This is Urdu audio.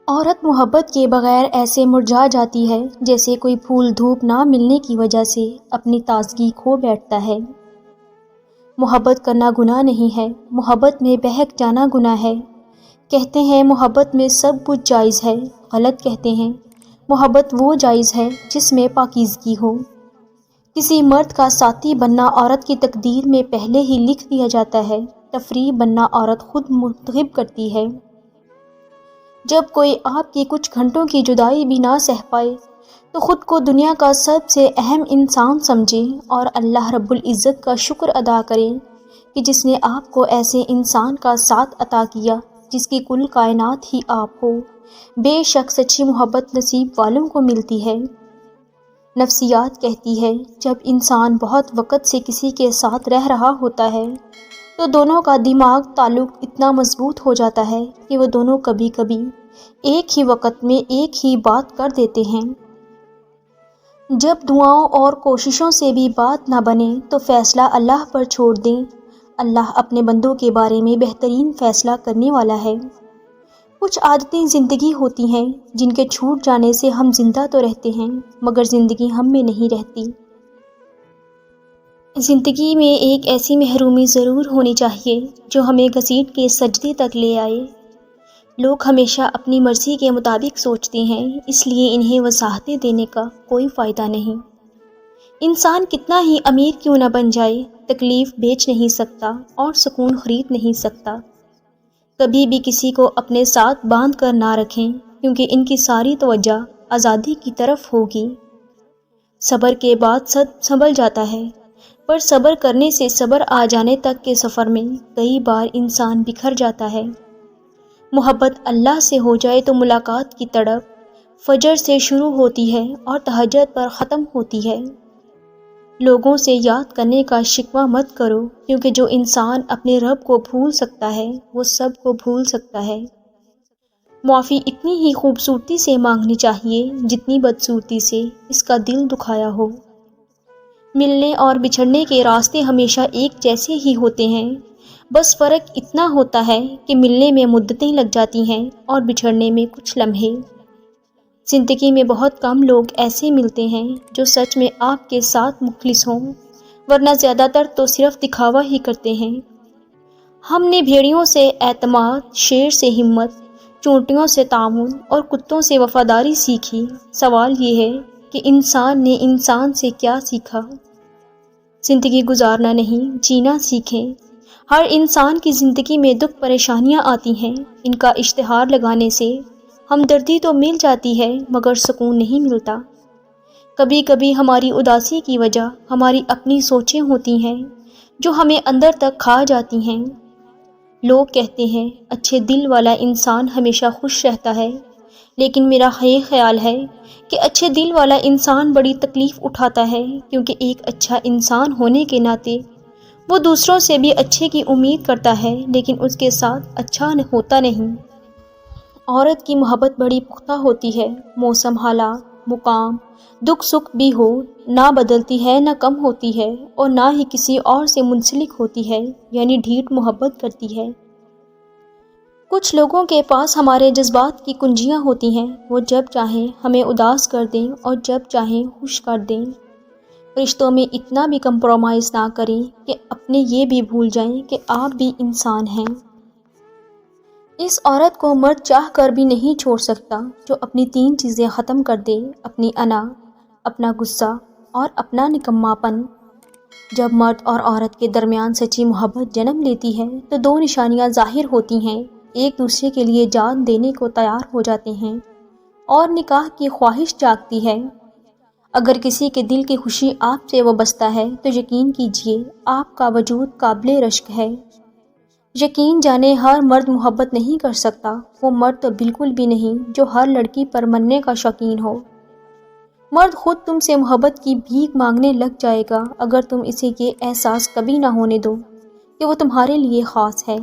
عورت محبت کے بغیر ایسے مرجھا جاتی ہے جیسے کوئی پھول دھوپ نہ ملنے کی وجہ سے اپنی تازگی کھو بیٹھتا ہے۔ محبت کرنا گناہ نہیں ہے، محبت میں بہک جانا گناہ ہے۔ کہتے ہیں محبت میں سب کچھ جائز ہے، غلط کہتے ہیں۔ محبت وہ جائز ہے جس میں پاکیزگی ہو۔ کسی مرد کا ساتھی بننا عورت کی تقدیر میں پہلے ہی لکھ دیا جاتا ہے، تفریح بننا عورت خود منتخب کرتی ہے۔ جب کوئی آپ کی کچھ گھنٹوں کی جدائی بھی نہ سہ پائے تو خود کو دنیا کا سب سے اہم انسان سمجھے اور اللہ رب العزت کا شکر ادا کریں کہ جس نے آپ کو ایسے انسان کا ساتھ عطا کیا جس کی کل کائنات ہی آپ ہو۔ بے شک سچی محبت نصیب والوں کو ملتی ہے۔ نفسیات کہتی ہے جب انسان بہت وقت سے کسی کے ساتھ رہ رہا ہوتا ہے تو دونوں کا دماغ تعلق اتنا مضبوط ہو جاتا ہے کہ وہ دونوں کبھی کبھی ایک ہی وقت میں ایک ہی بات کر دیتے ہیں۔ جب دعاؤں اور کوششوں سے بھی بات نہ بنے تو فیصلہ اللہ پر چھوڑ دیں۔ اللہ اپنے بندوں کے بارے میں بہترین فیصلہ کرنے والا ہے۔ کچھ عادتیں زندگی ہوتی ہیں جن کے چھوٹ جانے سے ہم زندہ تو رہتے ہیں مگر زندگی ہم میں نہیں رہتی۔ زندگی میں ایک ایسی محرومی ضرور ہونی چاہیے جو ہمیں گھسیٹ کے سجدے تک لے آئے۔ لوگ ہمیشہ اپنی مرضی کے مطابق سوچتے ہیں، اس لیے انہیں وضاحتیں دینے کا کوئی فائدہ نہیں۔ انسان کتنا ہی امیر کیوں نہ بن جائے، تکلیف بیچ نہیں سکتا اور سکون خرید نہیں سکتا۔ کبھی بھی کسی کو اپنے ساتھ باندھ کر نہ رکھیں کیونکہ ان کی ساری توجہ آزادی کی طرف ہوگی۔ صبر کے بعد سب سنبھل جاتا ہے، پر صبر کرنے سے صبر آ جانے تک کے سفر میں کئی بار انسان بکھر جاتا ہے۔ محبت اللہ سے ہو جائے تو ملاقات کی تڑپ فجر سے شروع ہوتی ہے اور تہجد پر ختم ہوتی ہے۔ لوگوں سے یاد کرنے کا شکوہ مت کرو کیونکہ جو انسان اپنے رب کو بھول سکتا ہے وہ سب کو بھول سکتا ہے۔ معافی اتنی ہی خوبصورتی سے مانگنی چاہیے جتنی بدصورتی سے اس کا دل دکھایا ہو۔ ملنے اور بچھڑنے کے راستے ہمیشہ ایک جیسے ہی ہوتے ہیں، بس فرق اتنا ہوتا ہے کہ ملنے میں مدتیں لگ جاتی ہیں اور بچھڑنے میں کچھ لمحے۔ زندگی میں بہت کم لوگ ایسے ملتے ہیں جو سچ میں آپ کے ساتھ مخلص ہوں، ورنہ زیادہ تر تو صرف دکھاوا ہی کرتے ہیں۔ ہم نے بھیڑیوں سے اعتماد، شیر سے ہمت، چونٹیوں سے تعاون اور کتوں سے وفاداری سیکھی۔ سوال یہ ہے کہ انسان نے انسان سے کیا سیکھا؟ زندگی گزارنا نہیں، جینا سیکھیں۔ ہر انسان کی زندگی میں دکھ پریشانیاں آتی ہیں، ان کا اشتہار لگانے سے ہمدردی تو مل جاتی ہے مگر سکون نہیں ملتا۔ کبھی کبھی ہماری اداسی کی وجہ ہماری اپنی سوچیں ہوتی ہیں جو ہمیں اندر تک کھا جاتی ہیں۔ لوگ کہتے ہیں اچھے دل والا انسان ہمیشہ خوش رہتا ہے، لیکن میرا یہ خیال ہے کہ اچھے دل والا انسان بڑی تکلیف اٹھاتا ہے کیونکہ ایک اچھا انسان ہونے کے ناطے وہ دوسروں سے بھی اچھے کی امید کرتا ہے لیکن اس کے ساتھ اچھا ہوتا نہیں۔ عورت کی محبت بڑی پختہ ہوتی ہے، موسم، حالات، مقام، دکھ سکھ بھی ہو، نہ بدلتی ہے نہ کم ہوتی ہے اور نہ ہی کسی اور سے منسلک ہوتی ہے، یعنی ڈھیٹ محبت کرتی ہے۔ کچھ لوگوں کے پاس ہمارے جذبات کی کنجیاں ہوتی ہیں، وہ جب چاہیں ہمیں اداس کر دیں اور جب چاہیں خوش کر دیں۔ رشتوں میں اتنا بھی کمپرومائز نہ کریں کہ اپنے یہ بھی بھول جائیں کہ آپ بھی انسان ہیں۔ اس عورت کو مرد چاہ کر بھی نہیں چھوڑ سکتا جو اپنی 3 چیزیں ختم کر دے، اپنی انا، اپنا غصہ اور اپنا نکماپن۔ جب مرد اور عورت کے درمیان سچی محبت جنم لیتی ہے تو 2 نشانیاں ظاہر ہوتی ہیں، ایک دوسرے کے لیے جان دینے کو تیار ہو جاتے ہیں اور نکاح کی خواہش جاگتی ہے۔ اگر کسی کے دل کی خوشی آپ سے وابستہ ہے تو یقین کیجیے آپ کا وجود قابل رشک ہے۔ یقین جانے ہر مرد محبت نہیں کر سکتا، وہ مرد تو بالکل بھی نہیں جو ہر لڑکی پر مرنے کا شوقین ہو۔ مرد خود تم سے محبت کی بھیک مانگنے لگ جائے گا اگر تم اسے یہ احساس کبھی نہ ہونے دو کہ وہ تمہارے لیے خاص ہے۔